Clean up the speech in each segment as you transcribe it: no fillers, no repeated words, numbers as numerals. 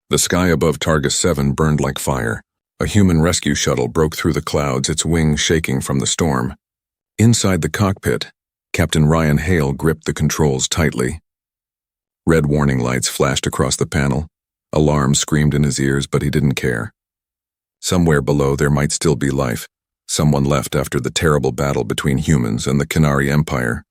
The sky above Targus 7 burned like fire. A human rescue shuttle broke through the clouds, its wings shaking from the storm. Inside the cockpit, Captain Ryan Hale gripped the controls tightly. Red warning lights flashed across the panel. Alarms screamed in his ears, but he didn't care. Somewhere below there might still be life, someone left after the terrible battle between humans and the Canary Empire.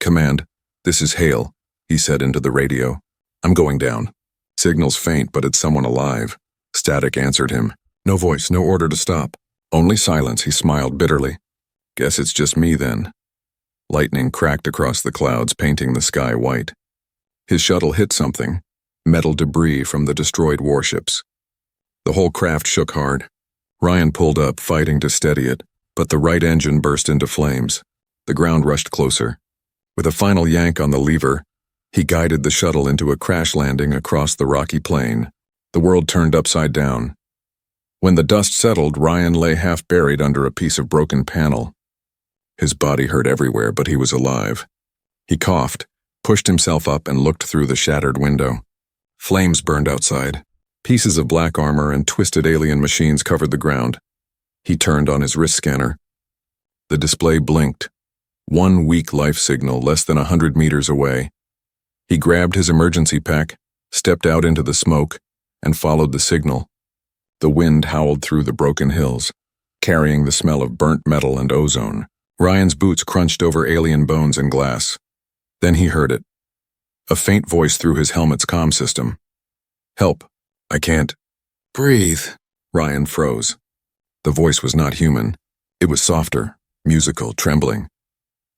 "Command, this is Hale," he said into the radio. "I'm going down. Signal's faint, but it's someone alive." Static answered him. No voice, no order to stop. Only silence, he smiled bitterly. "Guess it's just me then." Lightning cracked across the clouds, painting the sky white. His shuttle hit something, metal debris from the destroyed warships. The whole craft shook hard. Ryan pulled up, fighting to steady it, but the right engine burst into flames. The ground rushed closer. With a final yank on the lever, he guided the shuttle into a crash landing across the rocky plain. The world turned upside down. When the dust settled, Ryan lay half buried under a piece of broken panel. His body hurt everywhere, but he was alive. He coughed, pushed himself up, and looked through the shattered window. Flames burned outside. Pieces of black armor and twisted alien machines covered the ground. He turned on his wrist scanner. The display blinked. One weak life signal less than 100 meters away. He grabbed his emergency pack, stepped out into the smoke, and followed the signal. The wind howled through the broken hills, carrying the smell of burnt metal and ozone. Ryan's boots crunched over alien bones and glass. Then he heard it. A faint voice through his helmet's comm system. "Help. I can't breathe." Ryan froze. The voice was not human. It was softer, musical, trembling.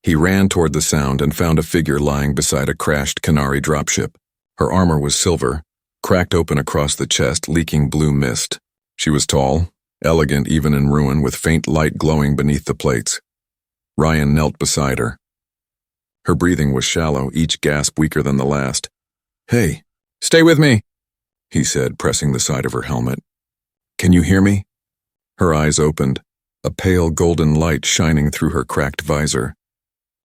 He ran toward the sound and found a figure lying beside a crashed Canary dropship. Her armor was silver, cracked open across the chest, leaking blue mist. She was tall, elegant even in ruin, with faint light glowing beneath the plates. Ryan knelt beside her. Her breathing was shallow, each gasp weaker than the last. "Hey, stay with me," he said, pressing the side of her helmet. "Can you hear me?" Her eyes opened, a pale golden light shining through her cracked visor.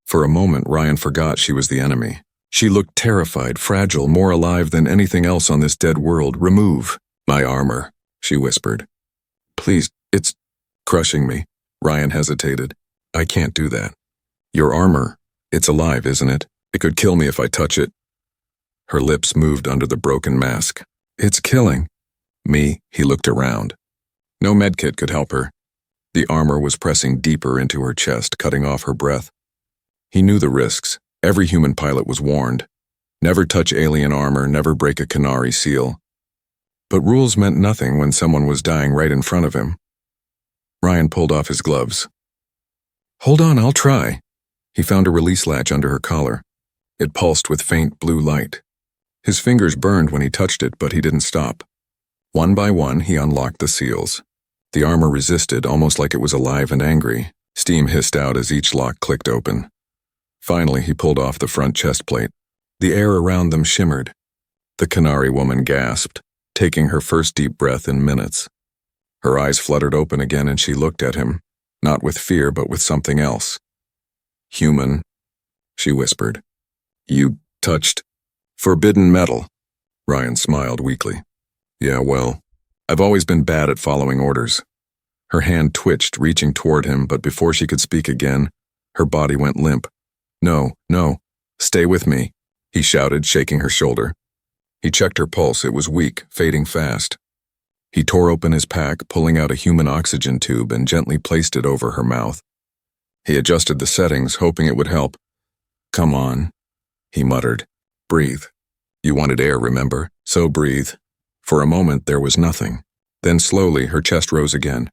For a moment, Ryan forgot she was the enemy. She looked terrified, fragile, more alive than anything else on this dead world. "Remove my armor," she whispered. "Please, it's crushing me." Ryan hesitated. "I can't do that." "Your armor, it's alive, isn't it? It could kill me if I touch it." Her lips moved under the broken mask. "It's killing me." He looked around. No medkit could help her. The armor was pressing deeper into her chest, cutting off her breath. He knew the risks. Every human pilot was warned. Never touch alien armor, never break a Canary seal. But rules meant nothing when someone was dying right in front of him. Ryan pulled off his gloves. "Hold on, I'll try." He found a release latch under her collar. It pulsed with faint blue light. His fingers burned when he touched it, but he didn't stop. One by one, he unlocked the seals. The armor resisted, almost like it was alive and angry. Steam hissed out as each lock clicked open. Finally, he pulled off the front chest plate. The air around them shimmered. The Canary woman gasped, taking her first deep breath in minutes. Her eyes fluttered open again and she looked at him, not with fear but with something else. "Human," she whispered. "You touched forbidden metal." Ryan smiled weakly. "Yeah, well, I've always been bad at following orders." Her hand twitched, reaching toward him, but before she could speak again, her body went limp. No, stay with me," he shouted, shaking her shoulder. He checked her pulse. It was weak, fading fast. He tore open his pack, pulling out a human oxygen tube, and gently placed it over her mouth. He adjusted the settings, hoping it would help. "Come on," he muttered. "Breathe. You wanted air, remember? So breathe." For a moment, there was nothing. Then slowly, her chest rose again.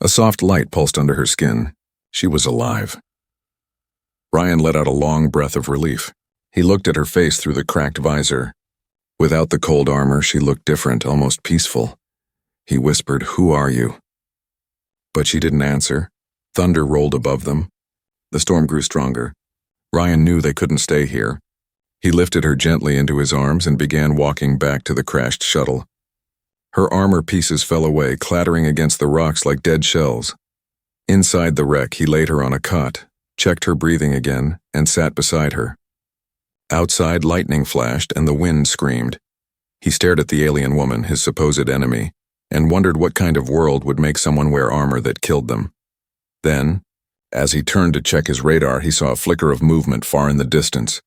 A soft light pulsed under her skin. She was alive. Ryan let out a long breath of relief. He looked at her face through the cracked visor. Without the cold armor, she looked different, almost peaceful. He whispered, "Who are you?" But she didn't answer. Thunder rolled above them. The storm grew stronger. Ryan knew they couldn't stay here. He lifted her gently into his arms and began walking back to the crashed shuttle. Her armor pieces fell away, clattering against the rocks like dead shells. Inside the wreck, he laid her on a cot, checked her breathing again, and sat beside her. Outside, lightning flashed and the wind screamed. He stared at the alien woman, his supposed enemy, and wondered what kind of world would make someone wear armor that killed them. Then, as he turned to check his radar, he saw a flicker of movement far in the distance.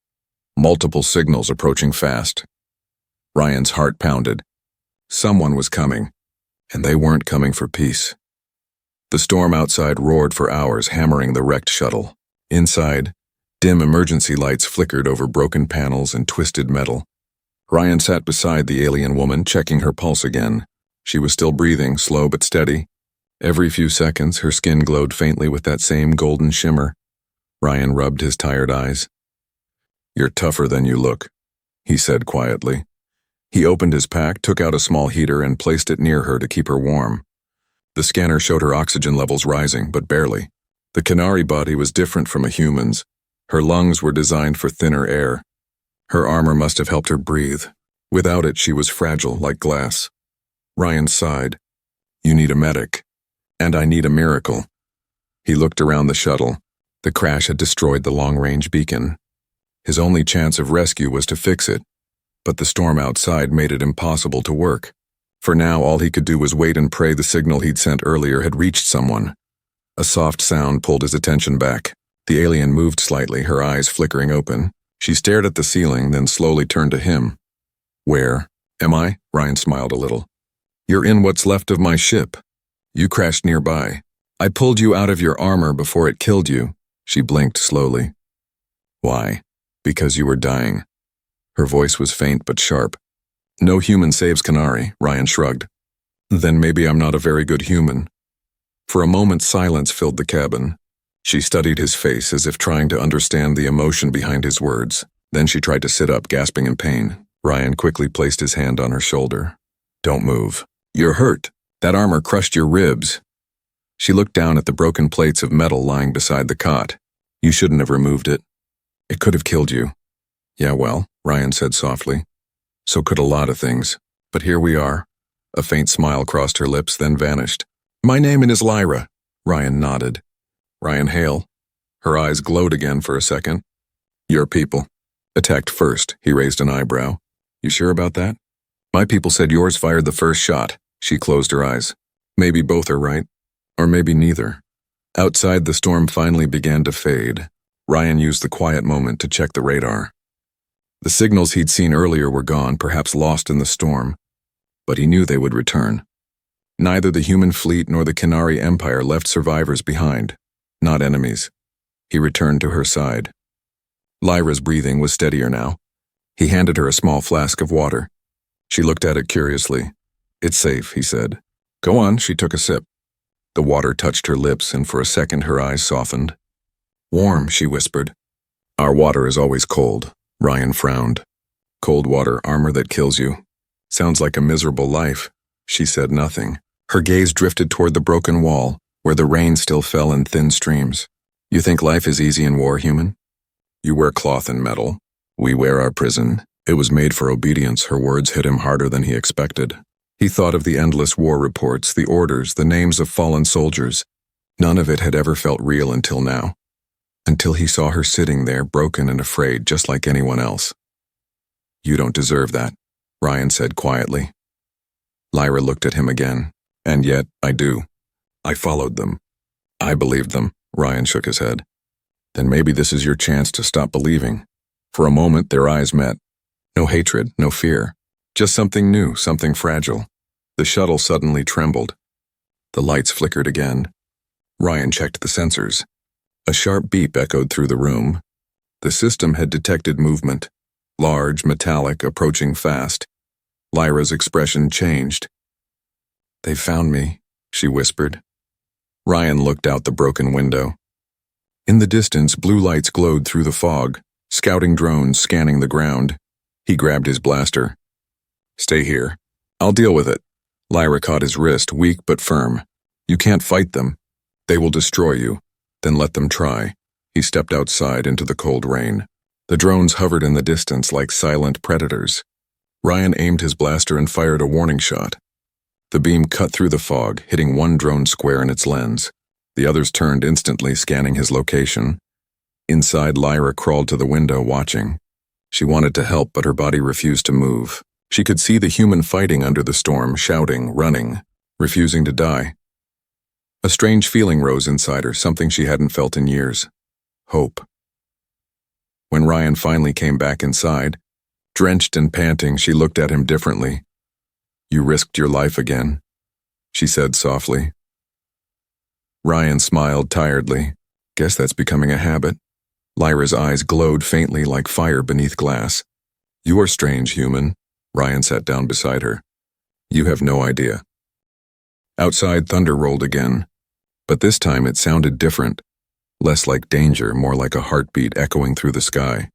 Multiple signals approaching fast. Ryan's heart pounded. Someone was coming, and they weren't coming for peace. The storm outside roared for hours, hammering the wrecked shuttle. Inside, dim emergency lights flickered over broken panels and twisted metal. Ryan sat beside the alien woman, checking her pulse again. She was still breathing, slow but steady. Every few seconds, her skin glowed faintly with that same golden shimmer. Ryan rubbed his tired eyes. "You're tougher than you look," he said quietly. He opened his pack, took out a small heater, and placed it near her to keep her warm. The scanner showed her oxygen levels rising, but barely. The Canary body was different from a human's. Her lungs were designed for thinner air. Her armor must have helped her breathe. Without it, she was fragile, like glass. Ryan sighed. "You need a medic. And I need a miracle." He looked around the shuttle. The crash had destroyed the long-range beacon. His only chance of rescue was to fix it, but the storm outside made it impossible to work. For now, all he could do was wait and pray the signal he'd sent earlier had reached someone. A soft sound pulled his attention back. The alien moved slightly, her eyes flickering open. She stared at the ceiling, then slowly turned to him. "Where am I?" Ryan smiled a little. "You're in what's left of my ship. You crashed nearby. I pulled you out of your armor before it killed you." She blinked slowly. "Why?" "Because you were dying." Her voice was faint but sharp. "No human saves Canary," Ryan shrugged. "Then maybe I'm not a very good human." For a moment, silence filled the cabin. She studied his face as if trying to understand the emotion behind his words. Then she tried to sit up, gasping in pain. Ryan quickly placed his hand on her shoulder. "Don't move. You're hurt. That armor crushed your ribs." She looked down at the broken plates of metal lying beside the cot. "You shouldn't have removed it. It could have killed you." "Yeah, well," Ryan said softly. "So could a lot of things. But here we are." A faint smile crossed her lips, then vanished. "My name is Lyra." Ryan nodded. "Ryan Hale." Her eyes glowed again for a second. "Your people attacked first." He raised an eyebrow. "You sure about that?" "My people said yours fired the first shot." She closed her eyes. "Maybe both are right. Or maybe neither." Outside, the storm finally began to fade. Ryan used the quiet moment to check the radar. The signals he'd seen earlier were gone, perhaps lost in the storm. But he knew they would return. Neither the human fleet nor the Canary Empire left survivors behind, not enemies. He returned to her side. Lyra's breathing was steadier now. He handed her a small flask of water. She looked at it curiously. "It's safe," he said. "Go on." She took a sip. The water touched her lips, and for a second her eyes softened. "Warm," she whispered. "Our water is always cold." Ryan frowned. "Cold water, armor that kills you. Sounds like a miserable life." She said nothing. Her gaze drifted toward the broken wall, where the rain still fell in thin streams. "You think life is easy in war, human? You wear cloth and metal. We wear our prison. It was made for obedience." Her words hit him harder than he expected. He thought of the endless war reports, the orders, the names of fallen soldiers. None of it had ever felt real until now. Until he saw her sitting there, broken and afraid, just like anyone else. "You don't deserve that," Ryan said quietly. Lyra looked at him again. "And yet, I do. I followed them. I believed them." Ryan shook his head. "Then maybe this is your chance to stop believing." For a moment, their eyes met. No hatred, no fear. Just something new, something fragile. The shuttle suddenly trembled. The lights flickered again. Ryan checked the sensors. A sharp beep echoed through the room. The system had detected movement. Large, metallic, approaching fast. Lyra's expression changed. "They found me," she whispered. Ryan looked out the broken window. In the distance, blue lights glowed through the fog, scouting drones scanning the ground. He grabbed his blaster. "Stay here. I'll deal with it." Lyra caught his wrist, weak but firm. "You can't fight them. They will destroy you. Then let them try." He stepped outside into the cold rain. The drones hovered in the distance like silent predators. Ryan aimed his blaster and fired a warning shot. The beam cut through the fog, hitting one drone square in its lens. The others turned instantly, scanning his location. Inside, Lyra crawled to the window, watching. She wanted to help, but her body refused to move. She could see the human fighting under the storm, shouting, running, refusing to die. A strange feeling rose inside her, something she hadn't felt in years. Hope. When Ryan finally came back inside, drenched and panting, she looked at him differently. "You risked your life again," she said softly. Ryan smiled tiredly. "Guess that's becoming a habit." Lyra's eyes glowed faintly like fire beneath glass. "You are strange, human." Ryan sat down beside her. "You have no idea." Outside, thunder rolled again, but this time it sounded different. Less like danger, more like a heartbeat echoing through the sky.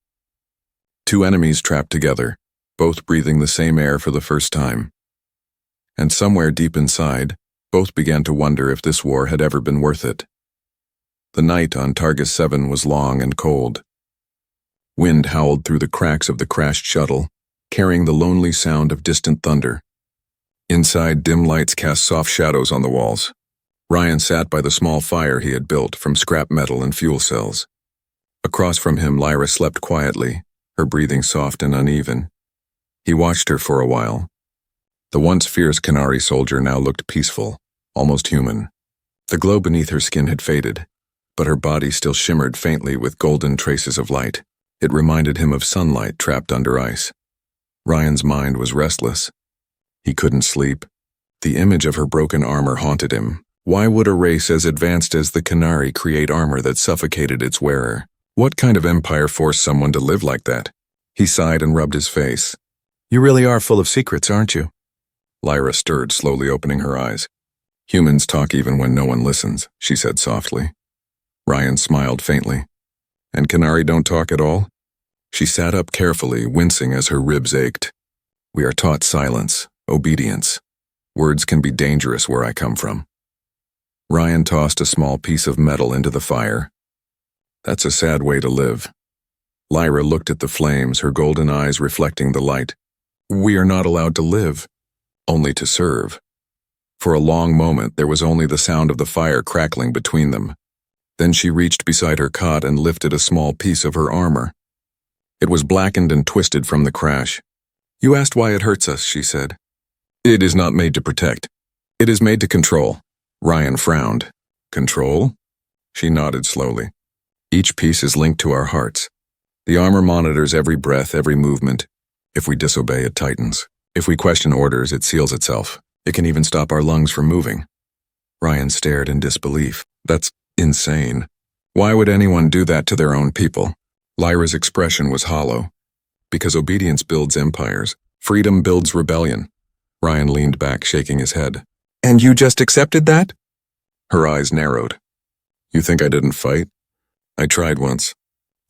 Two enemies trapped together, both breathing the same air for the first time. And somewhere deep inside, both began to wonder if this war had ever been worth it. The night on Targus 7 was long and cold. Wind howled through the cracks of the crashed shuttle, carrying the lonely sound of distant thunder. Inside, dim lights cast soft shadows on the walls. Ryan sat by the small fire he had built from scrap metal and fuel cells. Across from him, Lyra slept quietly, her breathing soft and uneven. He watched her for a while. The once fierce Canary soldier now looked peaceful, almost human. The glow beneath her skin had faded, but her body still shimmered faintly with golden traces of light. It reminded him of sunlight trapped under ice. Ryan's mind was restless. He couldn't sleep. The image of her broken armor haunted him. Why would a race as advanced as the Canary create armor that suffocated its wearer? What kind of empire forced someone to live like that? He sighed and rubbed his face. "You really are full of secrets, aren't you?" Lyra stirred, slowly opening her eyes. "Humans talk even when no one listens," she said softly. Ryan smiled faintly. "And Canary don't talk at all?" She sat up carefully, wincing as her ribs ached. "We are taught silence, obedience. Words can be dangerous where I come from." Ryan tossed a small piece of metal into the fire. "That's a sad way to live." Lyra looked at the flames, her golden eyes reflecting the light. "We are not allowed to live, only to serve." For a long moment, there was only the sound of the fire crackling between them. Then she reached beside her cot and lifted a small piece of her armor. It was blackened and twisted from the crash. "You asked why it hurts us," she said. "It is not made to protect. It is made to control." Ryan frowned. "Control?" She nodded slowly. "Each piece is linked to our hearts. The armor monitors every breath, every movement. If we disobey, it tightens. If we question orders, it seals itself. It can even stop our lungs from moving." Ryan stared in disbelief. "That's insane. Why would anyone do that to their own people?" Lyra's expression was hollow. "Because obedience builds empires. Freedom builds rebellion." Ryan leaned back, shaking his head. "And you just accepted that?" Her eyes narrowed. "You think I didn't fight? I tried once.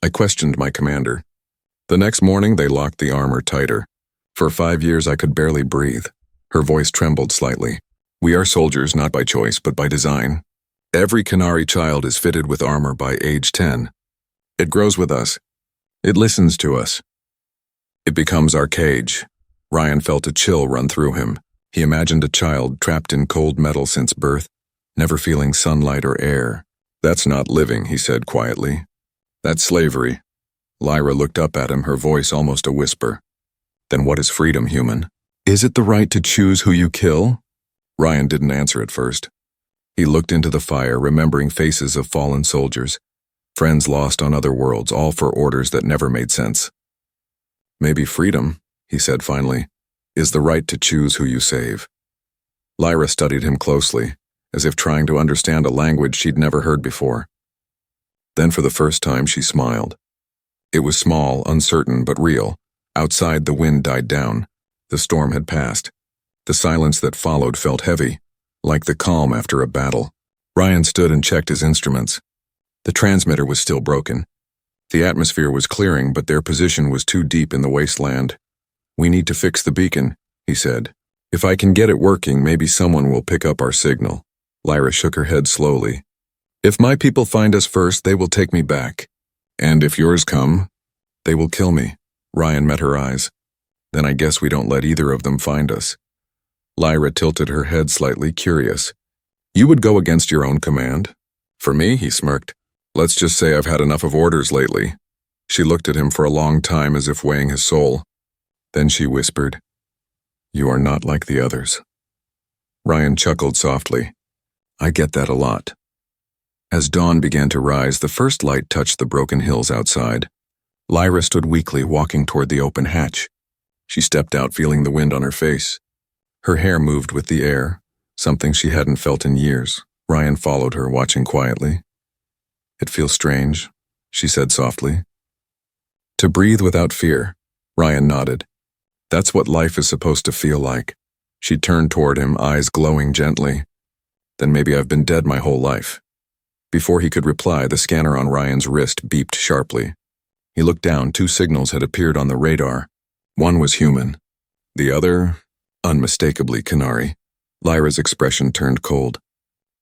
I questioned my commander. The next morning, they locked the armor tighter. For 5 years, I could barely breathe." Her voice trembled slightly. "We are soldiers not by choice, but by design. Every Canary child is fitted with armor by age 10. It grows with us. It listens to us. It becomes our cage." Ryan felt a chill run through him. He imagined a child trapped in cold metal since birth, never feeling sunlight or air. "That's not living," he said quietly. "That's slavery." Lyra looked up at him, her voice almost a whisper. "Then what is freedom, human? Is it the right to choose who you kill?" Ryan didn't answer at first. He looked into the fire, remembering faces of fallen soldiers, friends lost on other worlds, all for orders that never made sense. "Maybe freedom," he said finally, "is the right to choose who you save." Lyra studied him closely, as if trying to understand a language she'd never heard before. Then for the first time she smiled. It was small, uncertain, but real. Outside, the wind died down. The storm had passed. The silence that followed felt heavy, like the calm after a battle. Ryan stood and checked his instruments. The transmitter was still broken. The atmosphere was clearing, but their position was too deep in the wasteland. "We need to fix the beacon," he said. "If I can get it working, maybe someone will pick up our signal." Lyra shook her head slowly. "If my people find us first, they will take me back. And if yours come, they will kill me." Ryan met her eyes. "Then I guess we don't let either of them find us." Lyra tilted her head slightly, curious. "You would go against your own command?" "For me," he smirked. "Let's just say I've had enough of orders lately." She looked at him for a long time as if weighing his soul. Then she whispered, You are not like the others. Ryan chuckled softly. I get that a lot. As dawn began to rise, the first light touched the broken hills outside. Lyra stood weakly, walking toward the open hatch. She stepped out, feeling the wind on her face. Her hair moved with the air, something she hadn't felt in years. Ryan followed her, watching quietly. It feels strange, she said softly. To breathe without fear. Ryan nodded. That's what life is supposed to feel like. She turned toward him, eyes glowing gently. Then maybe I've been dead my whole life. Before he could reply, the scanner on Ryan's wrist beeped sharply. He looked down. 2 signals had appeared on the radar. One was human. The other, unmistakably Canary. Lyra's expression turned cold.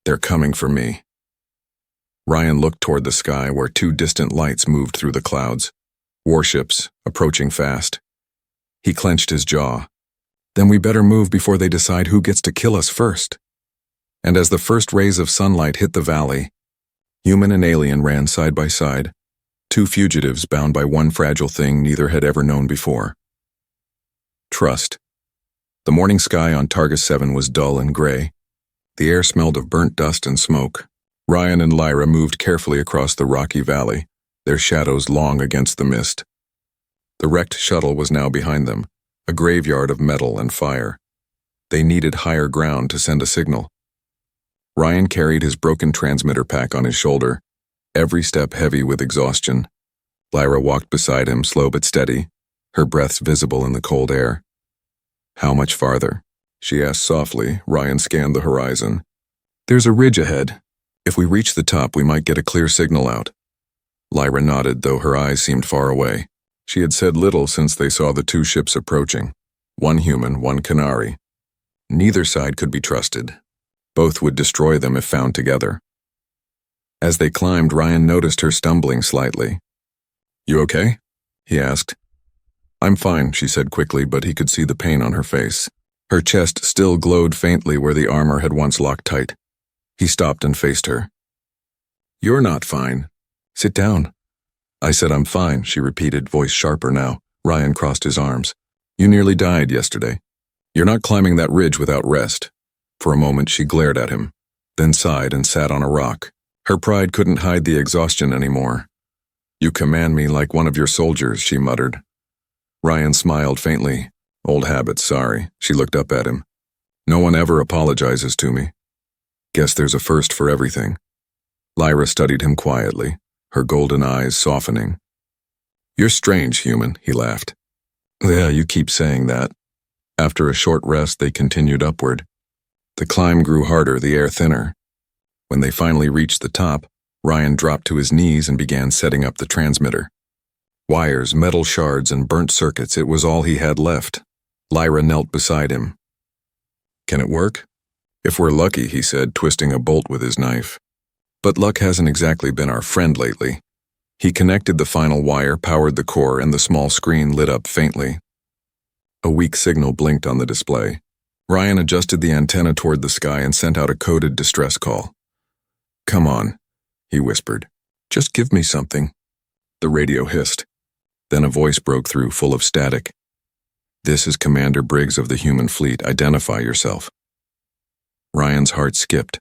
They're coming for me. Ryan looked toward the sky where 2 distant lights moved through the clouds. Warships, approaching fast. He clenched his jaw. Then we better move before they decide who gets to kill us first. And as the first rays of sunlight hit the valley, human and alien ran side by side, 2 fugitives bound by one fragile thing neither had ever known before. Trust. The morning sky on Targus 7 was dull and gray. The air smelled of burnt dust and smoke. Ryan and Lyra moved carefully across the rocky valley, their shadows long against the mist. The wrecked shuttle was now behind them, a graveyard of metal and fire. They needed higher ground to send a signal. Ryan carried his broken transmitter pack on his shoulder, every step heavy with exhaustion. Lyra walked beside him, slow but steady, her breaths visible in the cold air. How much farther? She asked softly. Ryan scanned the horizon. There's a ridge ahead. If we reach the top, we might get a clear signal out. Lyra nodded, though her eyes seemed far away. She had said little since they saw the 2 ships approaching. One human, one Canary. Neither side could be trusted. Both would destroy them if found together. As they climbed, Ryan noticed her stumbling slightly. You okay? He asked. I'm fine, she said quickly, but he could see the pain on her face. Her chest still glowed faintly where the armor had once locked tight. He stopped and faced her. You're not fine. Sit down. I said I'm fine, she repeated, voice sharper now. Ryan crossed his arms. You nearly died yesterday. You're not climbing that ridge without rest. For a moment she glared at him, then sighed and sat on a rock. Her pride couldn't hide the exhaustion anymore. You command me like one of your soldiers, she muttered. Ryan smiled faintly. Old habit, sorry. She looked up at him. No one ever apologizes to me. Guess there's a first for everything. Lyra studied him quietly, her golden eyes softening. You're strange, human, he laughed. Yeah, you keep saying that. After a short rest, they continued upward. The climb grew harder, the air thinner. When they finally reached the top, Ryan dropped to his knees and began setting up the transmitter. Wires, metal shards, and burnt circuits, it was all he had left. Lyra knelt beside him. Can it work? If we're lucky, he said, twisting a bolt with his knife. But luck hasn't exactly been our friend lately. He connected the final wire, powered the core, and the small screen lit up faintly. A weak signal blinked on the display. Ryan adjusted the antenna toward the sky and sent out a coded distress call. Come on, he whispered. Just give me something. The radio hissed. Then a voice broke through, full of static. This is Commander Briggs of the human fleet. Identify yourself. Ryan's heart skipped.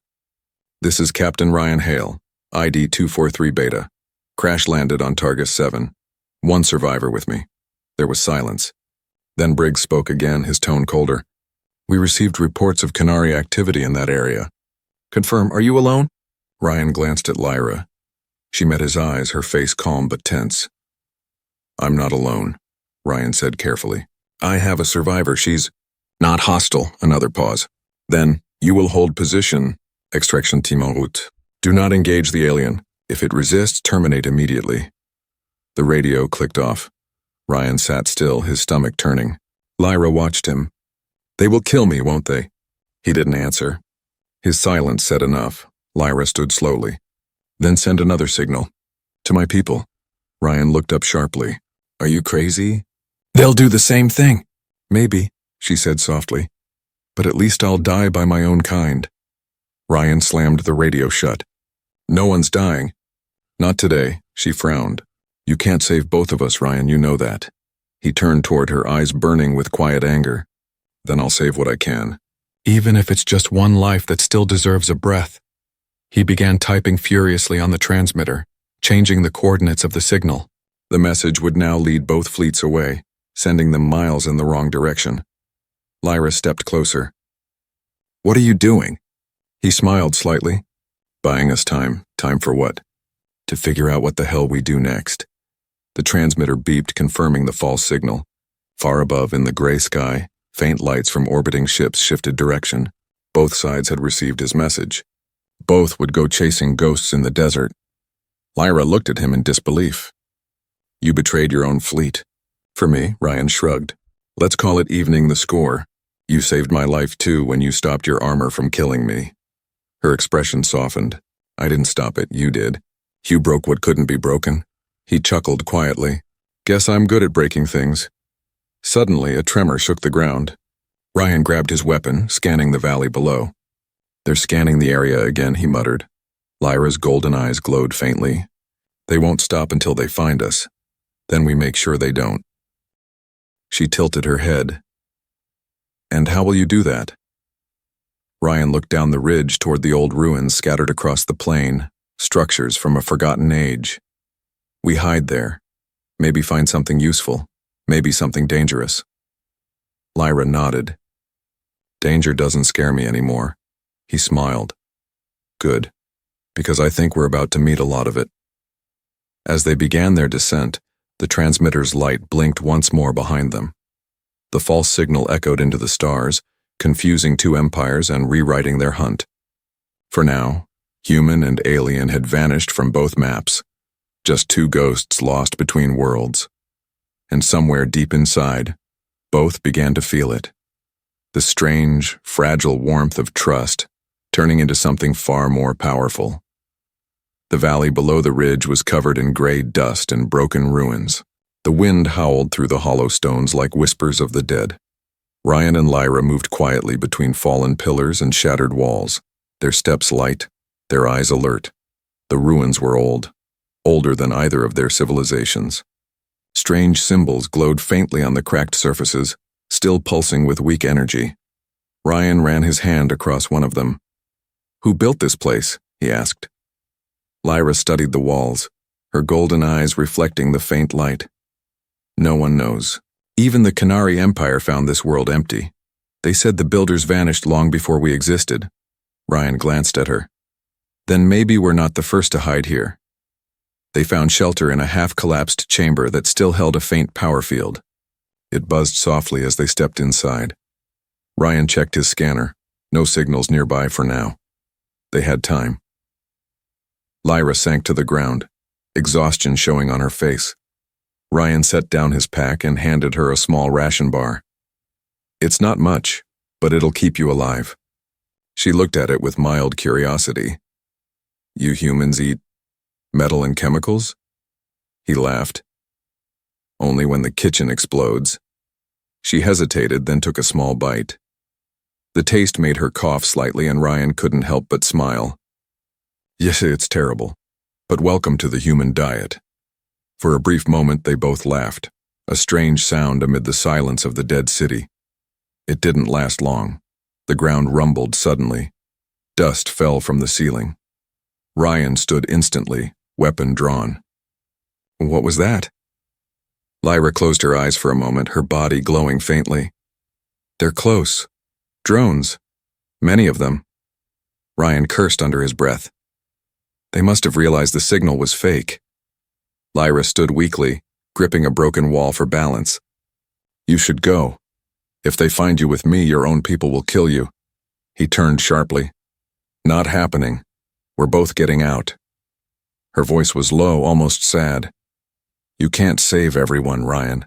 This is Captain Ryan Hale, ID 243 Beta. Crash landed on Targus 7. One survivor with me. There was silence. Then Briggs spoke again, his tone colder. We received reports of Canary activity in that area. Confirm, are you alone? Ryan glanced at Lyra. She met his eyes, her face calm but tense. I'm not alone, Ryan said carefully. I have a survivor. She's not hostile. Another pause. Then, you will hold position. Extraction team en route. Do not engage the alien. If it resists, terminate immediately. The radio clicked off. Ryan sat still, his stomach turning. Lyra watched him. They will kill me, won't they? He didn't answer. His silence said enough. Lyra stood slowly. Then send another signal. To my people. Ryan looked up sharply. Are you crazy? They'll do the same thing. Maybe, she said softly. But at least I'll die by my own kind. Ryan slammed the radio shut. No one's dying. Not today, she frowned. You can't save both of us, Ryan, you know that. He turned toward her, eyes burning with quiet anger. Then I'll save what I can. Even if it's just one life that still deserves a breath. He began typing furiously on the transmitter, changing the coordinates of the signal. The message would now lead both fleets away, sending them miles in the wrong direction. Lyra stepped closer. "What are you doing?" He smiled slightly. "Buying us time. Time for what?" "To figure out what the hell we do next." The transmitter beeped, confirming the false signal. Far above, in the gray sky, faint lights from orbiting ships shifted direction. Both sides had received his message. Both would go chasing ghosts in the desert. Lyra looked at him in disbelief. "You betrayed your own fleet." "For me," Ryan shrugged. "Let's call it evening the score. You saved my life too when you stopped your armor from killing me." Her expression softened. "I didn't stop it, you did. You broke what couldn't be broken." He chuckled quietly. "Guess I'm good at breaking things." Suddenly, a tremor shook the ground. Ryan grabbed his weapon, scanning the valley below. "They're scanning the area again," he muttered. Lyra's golden eyes glowed faintly. "They won't stop until they find us. Then we make sure they don't." She tilted her head. "And how will you do that?" Ryan looked down the ridge toward the old ruins scattered across the plain, structures from a forgotten age. "We hide there. Maybe find something useful. Maybe something dangerous." Lyra nodded. "Danger doesn't scare me anymore." He smiled. "Good, because I think we're about to meet a lot of it." As they began their descent, the transmitter's light blinked once more behind them. The false signal echoed into the stars, confusing two empires and rewriting their hunt. For now, human and alien had vanished from both maps, just two ghosts lost between worlds. And somewhere deep inside, both began to feel it. The strange, fragile warmth of trust, turning into something far more powerful. The valley below the ridge was covered in gray dust and broken ruins. The wind howled through the hollow stones like whispers of the dead. Ryan and Lyra moved quietly between fallen pillars and shattered walls, their steps light, their eyes alert. The ruins were old, older than either of their civilizations. Strange symbols glowed faintly on the cracked surfaces, still pulsing with weak energy. Ryan ran his hand across one of them. "Who built this place?" he asked. Lyra studied the walls, her golden eyes reflecting the faint light. "No one knows. Even the Canary Empire found this world empty. They said the builders vanished long before we existed." Ryan glanced at her. "Then maybe we're not the first to hide here." They found shelter in a half-collapsed chamber that still held a faint power field. It buzzed softly as they stepped inside. Ryan checked his scanner. No signals nearby for now. They had time. Lyra sank to the ground, exhaustion showing on her face. Ryan set down his pack and handed her a small ration bar. "It's not much, but it'll keep you alive." She looked at it with mild curiosity. "You humans eat metal and chemicals?" He laughed. "Only when the kitchen explodes." She hesitated, then took a small bite. The taste made her cough slightly, and Ryan couldn't help but smile. "Yes, it's terrible, but welcome to the human diet." For a brief moment they both laughed, a strange sound amid the silence of the dead city. It didn't last long. The ground rumbled suddenly. Dust fell from the ceiling. Ryan stood instantly, weapon drawn. "What was that?" Lyra closed her eyes for a moment, her body glowing faintly. "They're close. Drones. Many of them." Ryan cursed under his breath. They must have realized the signal was fake. Lyra stood weakly, gripping a broken wall for balance. "You should go. If they find you with me, your own people will kill you." He turned sharply. "Not happening. We're both getting out." Her voice was low, almost sad. "You can't save everyone, Ryan."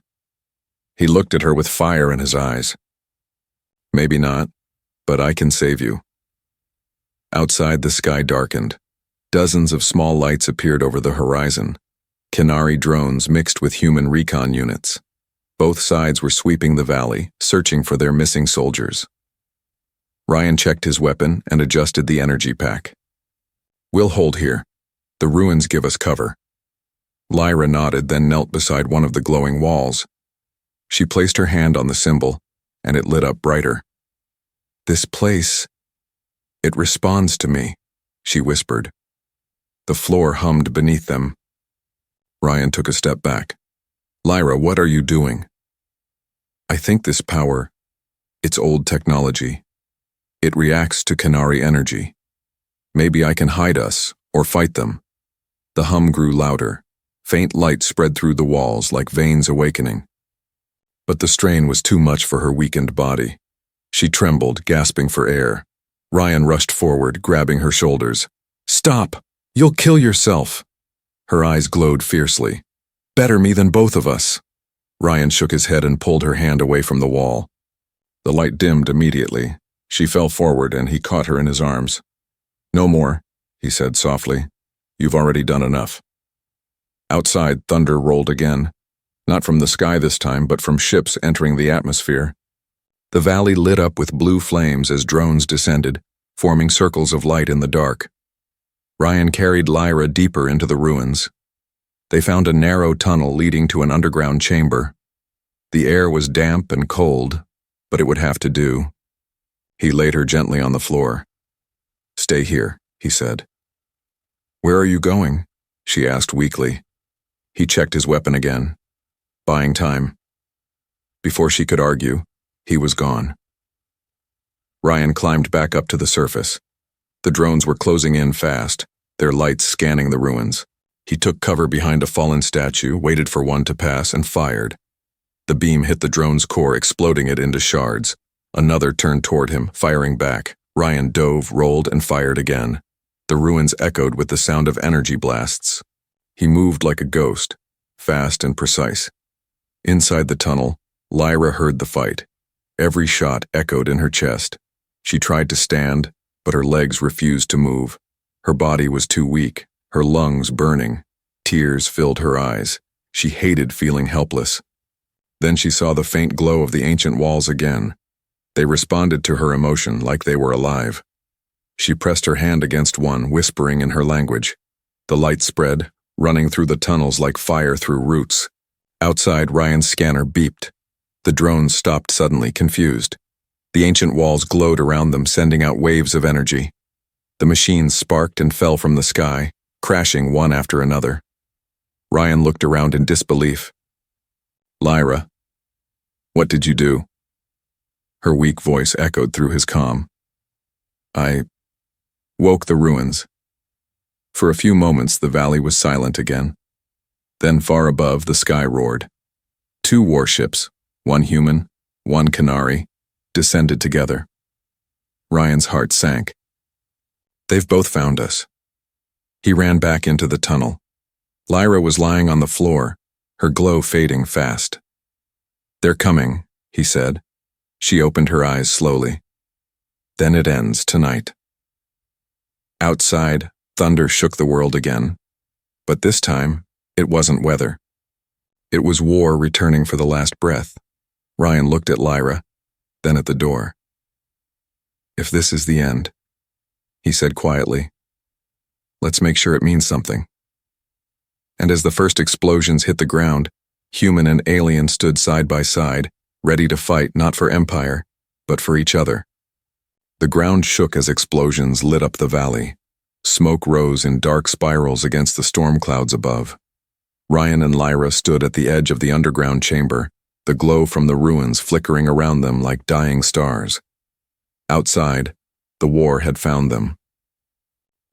He looked at her with fire in his eyes. "Maybe not, but I can save you." Outside, the sky darkened. Dozens of small lights appeared over the horizon. Canary drones mixed with human recon units. Both sides were sweeping the valley, searching for their missing soldiers. Ryan checked his weapon and adjusted the energy pack. "We'll hold here. The ruins give us cover." Lyra nodded, then knelt beside one of the glowing walls. She placed her hand on the symbol, and it lit up brighter. "This place, it responds to me," she whispered. The floor hummed beneath them. Ryan took a step back. "Lyra, what are you doing?" "I think this power, it's old technology. It reacts to Canary energy. Maybe I can hide us, or fight them." The hum grew louder. Faint light spread through the walls like veins awakening. But the strain was too much for her weakened body. She trembled, gasping for air. Ryan rushed forward, grabbing her shoulders. "Stop! You'll kill yourself!" Her eyes glowed fiercely. "Better me than both of us." Ryan shook his head and pulled her hand away from the wall. The light dimmed immediately. She fell forward and he caught her in his arms. "No more," he said softly. "You've already done enough." Outside, thunder rolled again. Not from the sky this time, but from ships entering the atmosphere. The valley lit up with blue flames as drones descended, forming circles of light in the dark. Ryan carried Lyra deeper into the ruins. They found a narrow tunnel leading to an underground chamber. The air was damp and cold, but it would have to do. He laid her gently on the floor. "Stay here," he said. "Where are you going?" she asked weakly. He checked his weapon again, buying time. Before she could argue, he was gone. Ryan climbed back up to the surface. The drones were closing in fast, their lights scanning the ruins. He took cover behind a fallen statue, waited for one to pass, and fired. The beam hit the drone's core, exploding it into shards. Another turned toward him, firing back. Ryan dove, rolled, and fired again. The ruins echoed with the sound of energy blasts. He moved like a ghost, fast and precise. Inside the tunnel, Lyra heard the fight. Every shot echoed in her chest. She tried to stand, but her legs refused to move. Her body was too weak, her lungs burning. Tears filled her eyes. She hated feeling helpless. Then she saw the faint glow of the ancient walls again. They responded to her emotion like they were alive. She pressed her hand against one, whispering in her language. The light spread, running through the tunnels like fire through roots. Outside, Ryan's scanner beeped. The drones stopped suddenly, confused. The ancient walls glowed around them, sending out waves of energy. The machines sparked and fell from the sky, crashing one after another. Ryan looked around in disbelief. "Lyra, what did you do?" Her weak voice echoed through his calm. "I woke the ruins." For a few moments, the valley was silent again. Then far above, the sky roared. 2 warships, one human, one Canary, descended together. Ryan's heart sank. "They've both found us." He ran back into the tunnel. Lyra was lying on the floor, her glow fading fast. "They're coming," he said. She opened her eyes slowly. "Then it ends tonight." Outside, thunder shook the world again. But this time, it wasn't weather. It was war returning for the last breath. Ryan looked at Lyra, then at the door. "If this is the end," he said quietly, "let's make sure it means something." And as the first explosions hit the ground, human and alien stood side by side, ready to fight not for empire, but for each other. The ground shook as explosions lit up the valley. Smoke rose in dark spirals against the storm clouds above. Ryan and Lyra stood at the edge of the underground chamber, the glow from the ruins flickering around them like dying stars. Outside, the war had found them.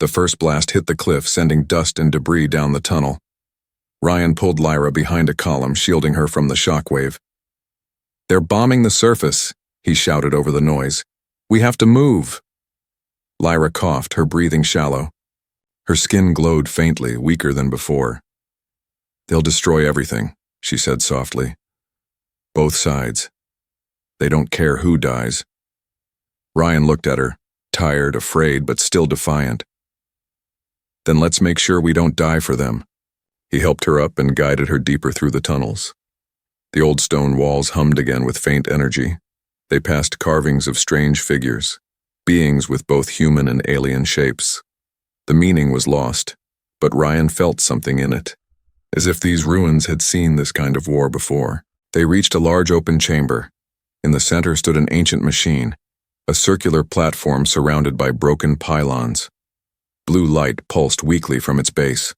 The first blast hit the cliff, sending dust and debris down the tunnel. Ryan pulled Lyra behind a column, shielding her from the shockwave. "They're bombing the surface," he shouted over the noise. "We have to move." Lyra coughed, her breathing shallow. Her skin glowed faintly, weaker than before. "They'll destroy everything," she said softly. "Both sides. They don't care who dies." Ryan looked at her, tired, afraid, but still defiant. "Then let's make sure we don't die for them." He helped her up and guided her deeper through the tunnels. The old stone walls hummed again with faint energy. They passed carvings of strange figures, beings with both human and alien shapes. The meaning was lost, but Ryan felt something in it, as if these ruins had seen this kind of war before. They reached a large open chamber. In the center stood an ancient machine, a circular platform surrounded by broken pylons. Blue light pulsed weakly from its base.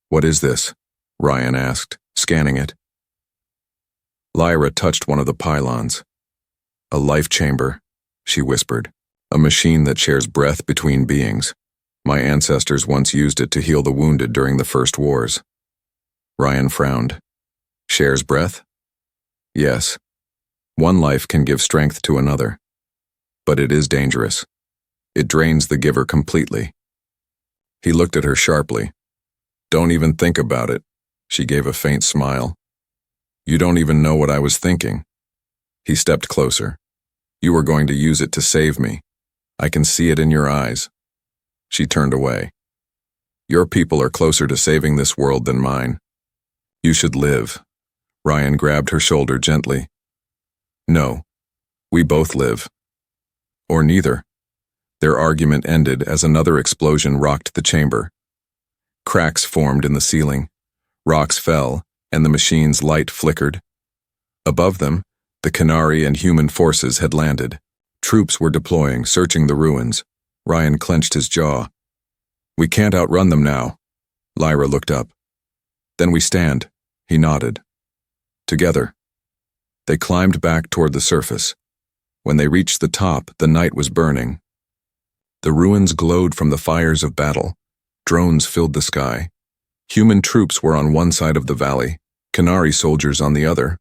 "What is this?" Ryan asked, scanning it. Lyra touched one of the pylons. "A life chamber," she whispered. "A machine that shares breath between beings. My ancestors once used it to heal the wounded during the First Wars." Ryan frowned. "Shares breath?" "Yes. One life can give strength to another. But it is dangerous. It drains the giver completely." He looked at her sharply. "Don't even think about it." She gave a faint smile. "You don't even know what I was thinking." He stepped closer. "You were going to use it to save me. I can see it in your eyes." She turned away. "Your people are closer to saving this world than mine. You should live." Ryan grabbed her shoulder gently. "No, we both live. Or neither." Their argument ended as another explosion rocked the chamber. Cracks formed in the ceiling. Rocks fell, and the machine's light flickered. Above them, the Canary and human forces had landed. Troops were deploying, searching the ruins. Ryan clenched his jaw. "We can't outrun them now." Lyra looked up. "Then we stand." He nodded. "Together." They climbed back toward the surface. When they reached the top, the night was burning. The ruins glowed from the fires of battle. Drones filled the sky. Human troops were on one side of the valley, Canary soldiers on the other,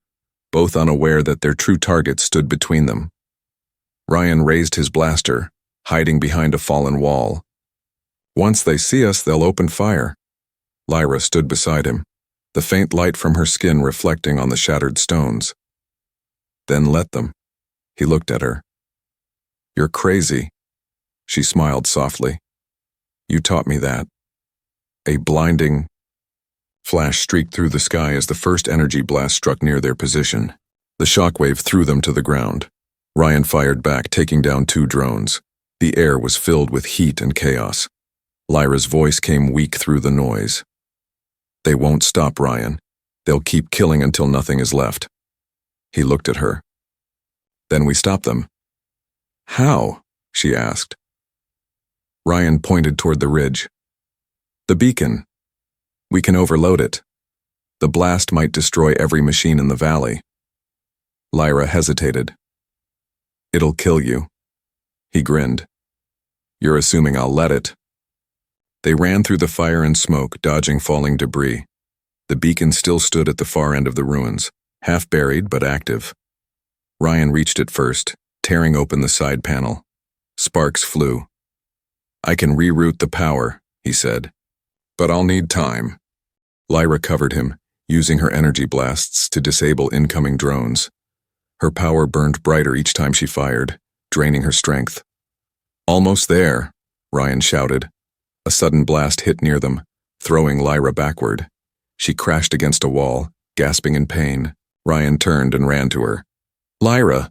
both unaware that their true target stood between them. Ryan raised his blaster, hiding behind a fallen wall. "Once they see us, they'll open fire." Lyra stood beside him, the faint light from her skin reflecting on the shattered stones. "Then let them." He looked at her. "You're crazy." She smiled softly. "You taught me that." A blinding flash streaked through the sky as the first energy blast struck near their position. The shockwave threw them to the ground. Ryan fired back, taking down 2 drones. The air was filled with heat and chaos. Lyra's voice came weak through the noise. "They won't stop, Ryan. They'll keep killing until nothing is left." He looked at her. "Then we stop them." "How?" she asked. Ryan pointed toward the ridge. "The beacon. We can overload it. The blast might destroy every machine in the valley." Lyra hesitated. "It'll kill you." He grinned. "You're assuming I'll let it." They ran through the fire and smoke, dodging falling debris. The beacon still stood at the far end of the ruins, half buried but active. Ryan reached it first, tearing open the side panel. Sparks flew. "I can reroute the power," he said. "But I'll need time." Lyra covered him, using her energy blasts to disable incoming drones. Her power burned brighter each time she fired, draining her strength. "Almost there," Ryan shouted. A sudden blast hit near them, throwing Lyra backward. She crashed against a wall, gasping in pain. Ryan turned and ran to her. "Lyra!"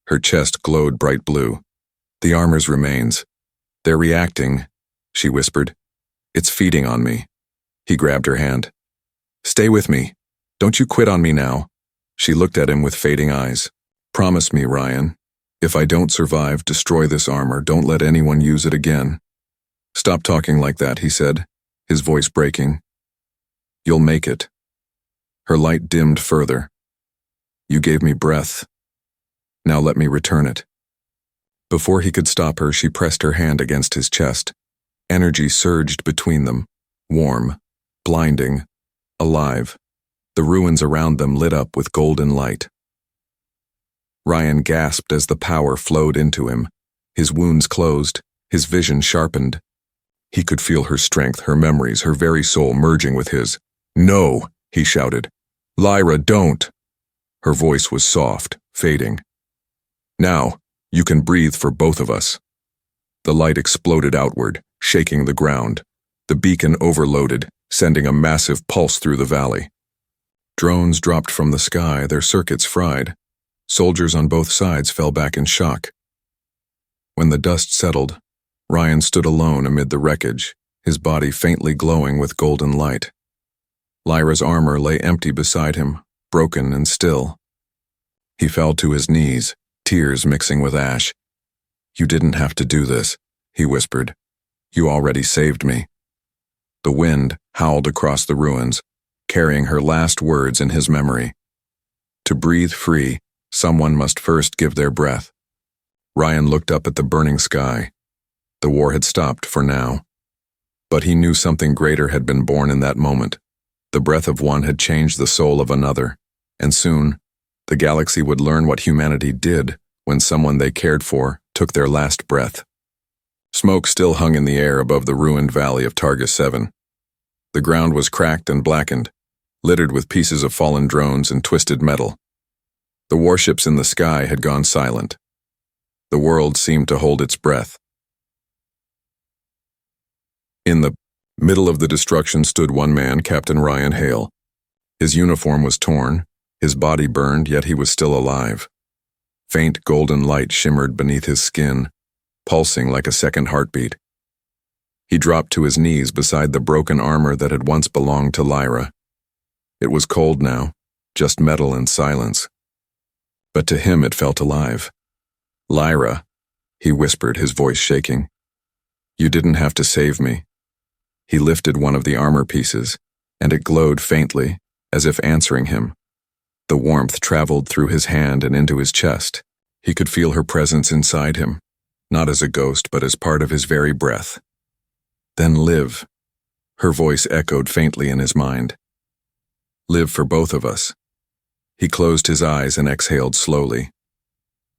Her chest glowed bright blue. "The armor's remains. They're reacting," she whispered. "It's feeding on me." He grabbed her hand. "Stay with me. Don't you quit on me now." She looked at him with fading eyes. "Promise me, Ryan. If I don't survive, destroy this armor. Don't let anyone use it again." "Stop talking like that," he said, his voice breaking. "You'll make it." Her light dimmed further. "You gave me breath. Now let me return it." Before he could stop her, she pressed her hand against his chest. Energy surged between them, warm, blinding, alive. The ruins around them lit up with golden light. Ryan gasped as the power flowed into him. His wounds closed, his vision sharpened. He could feel her strength, her memories, her very soul merging with his. "No!" he shouted. "Lyra, don't!" Her voice was soft, fading. "Now, you can breathe for both of us." The light exploded outward, shaking the ground. The beacon overloaded, sending a massive pulse through the valley. Drones dropped from the sky, their circuits fried. Soldiers on both sides fell back in shock. When the dust settled, Ryan stood alone amid the wreckage, his body faintly glowing with golden light. Lyra's armor lay empty beside him, broken and still. He fell to his knees, tears mixing with ash. "You didn't have to do this," he whispered. "You already saved me." The wind howled across the ruins, carrying her last words in his memory. To breathe free, someone must first give their breath. Ryan looked up at the burning sky. The war had stopped for now. But he knew something greater had been born in that moment. The breath of one had changed the soul of another, and soon, the galaxy would learn what humanity did when someone they cared for took their last breath. Smoke still hung in the air above the ruined valley of Targus 7. The ground was cracked and blackened, littered with pieces of fallen drones and twisted metal. The warships in the sky had gone silent. The world seemed to hold its breath. In the middle of the destruction stood one man, Captain Ryan Hale. His uniform was torn, his body burned, yet he was still alive. Faint golden light shimmered beneath his skin, pulsing like a second heartbeat. He dropped to his knees beside the broken armor that had once belonged to Lyra. It was cold now, just metal and silence. But to him it felt alive. "Lyra," he whispered, his voice shaking. "You didn't have to save me." He lifted one of the armor pieces, and it glowed faintly, as if answering him. The warmth traveled through his hand and into his chest. He could feel her presence inside him, not as a ghost, but as part of his very breath. "Then live," her voice echoed faintly in his mind. "Live for both of us." He closed his eyes and exhaled slowly.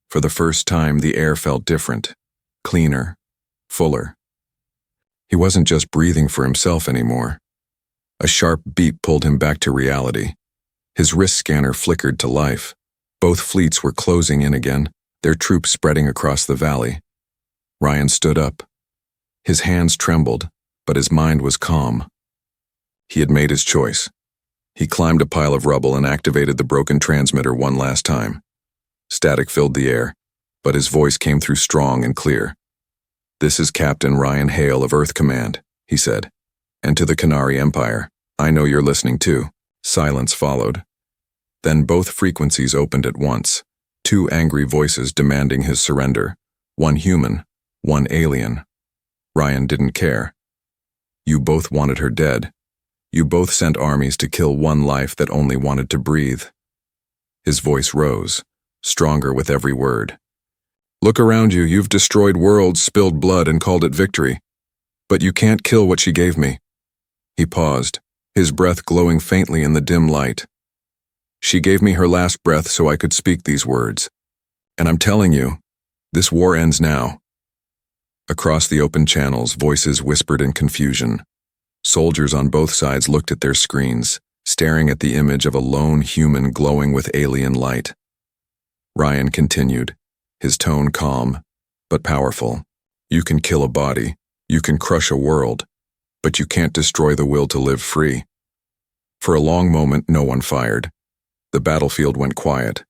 For the first time, the air felt different, cleaner, fuller. He wasn't just breathing for himself anymore. A sharp beep pulled him back to reality. His wrist scanner flickered to life. Both fleets were closing in again, their troops spreading across the valley. Ryan stood up. His hands trembled, but his mind was calm. He had made his choice. He climbed a pile of rubble and activated the broken transmitter one last time. Static filled the air, but his voice came through strong and clear. "This is Captain Ryan Hale of Earth Command," he said. "And to the Canary Empire, I know you're listening too." Silence followed. Then both frequencies opened at once, two angry voices demanding his surrender, one human, one alien. Ryan didn't care. "You both wanted her dead. You both sent armies to kill one life that only wanted to breathe." His voice rose, stronger with every word. "Look around you, you've destroyed worlds, spilled blood, and called it victory. But you can't kill what she gave me." He paused, his breath glowing faintly in the dim light. "She gave me her last breath so I could speak these words. And I'm telling you, this war ends now." Across the open channels, voices whispered in confusion. Soldiers on both sides looked at their screens, staring at the image of a lone human glowing with alien light. Ryan continued, his tone calm, but powerful. "You can kill a body, you can crush a world, but you can't destroy the will to live free." For a long moment, no one fired. The battlefield went quiet.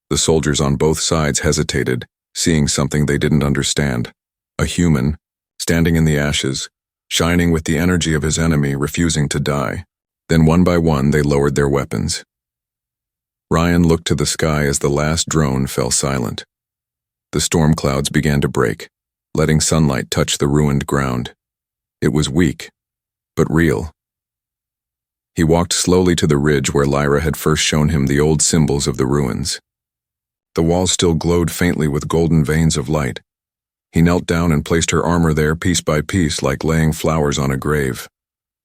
The soldiers on both sides hesitated, seeing something they didn't understand. A human, standing in the ashes, shining with the energy of his enemy, refusing to die. Then one by one, they lowered their weapons. Ryan looked to the sky as the last drone fell silent. The storm clouds began to break, letting sunlight touch the ruined ground. It was weak, but real. He walked slowly to the ridge where Lyra had first shown him the old symbols of the ruins. The walls still glowed faintly with golden veins of light. He knelt down and placed her armor there piece by piece, like laying flowers on a grave.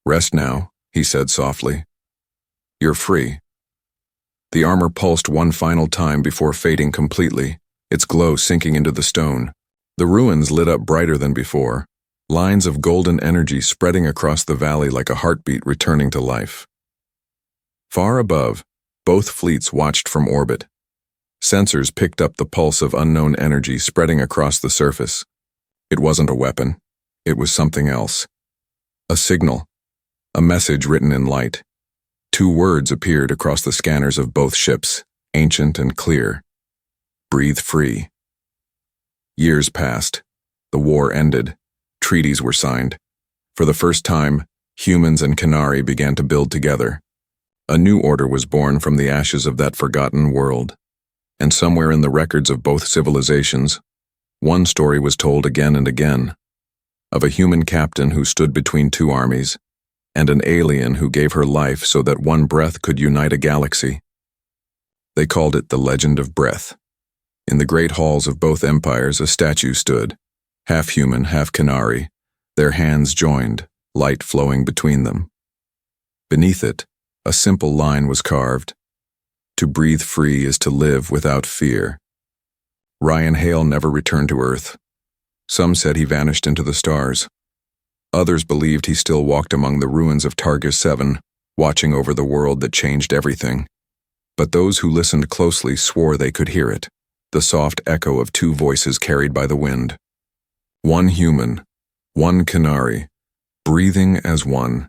"Rest now," he said softly. "You're free." The armor pulsed one final time before fading completely, its glow sinking into the stone. The ruins lit up brighter than before, lines of golden energy spreading across the valley like a heartbeat returning to life. Far above, both fleets watched from orbit. Sensors picked up the pulse of unknown energy spreading across the surface. It wasn't a weapon. It was something else. A signal. A message written in light. Two words appeared across the scanners of both ships, ancient and clear. "Breathe free." Years passed. The war ended. Treaties were signed. For the first time, humans and Canary began to build together. A new order was born from the ashes of that forgotten world. And somewhere in the records of both civilizations, one story was told again and again, of a human captain who stood between two armies, and an alien who gave her life so that one breath could unite a galaxy. They called it the Legend of Breath. In the great halls of both empires a statue stood, half human, half Canary, their hands joined, light flowing between them. Beneath it, a simple line was carved: "To breathe free is to live without fear." Ryan Hale never returned to Earth. Some said he vanished into the stars. Others believed he still walked among the ruins of Targus 7, watching over the world that changed everything. But those who listened closely swore they could hear it, the soft echo of two voices carried by the wind. One human, one Canary, breathing as one.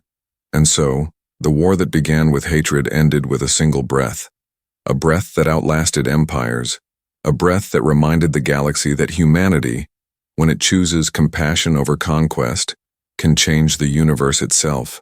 And so, the war that began with hatred ended with a single breath. A breath that outlasted empires. A breath that reminded the galaxy that humanity, when it chooses compassion over conquest, can change the universe itself.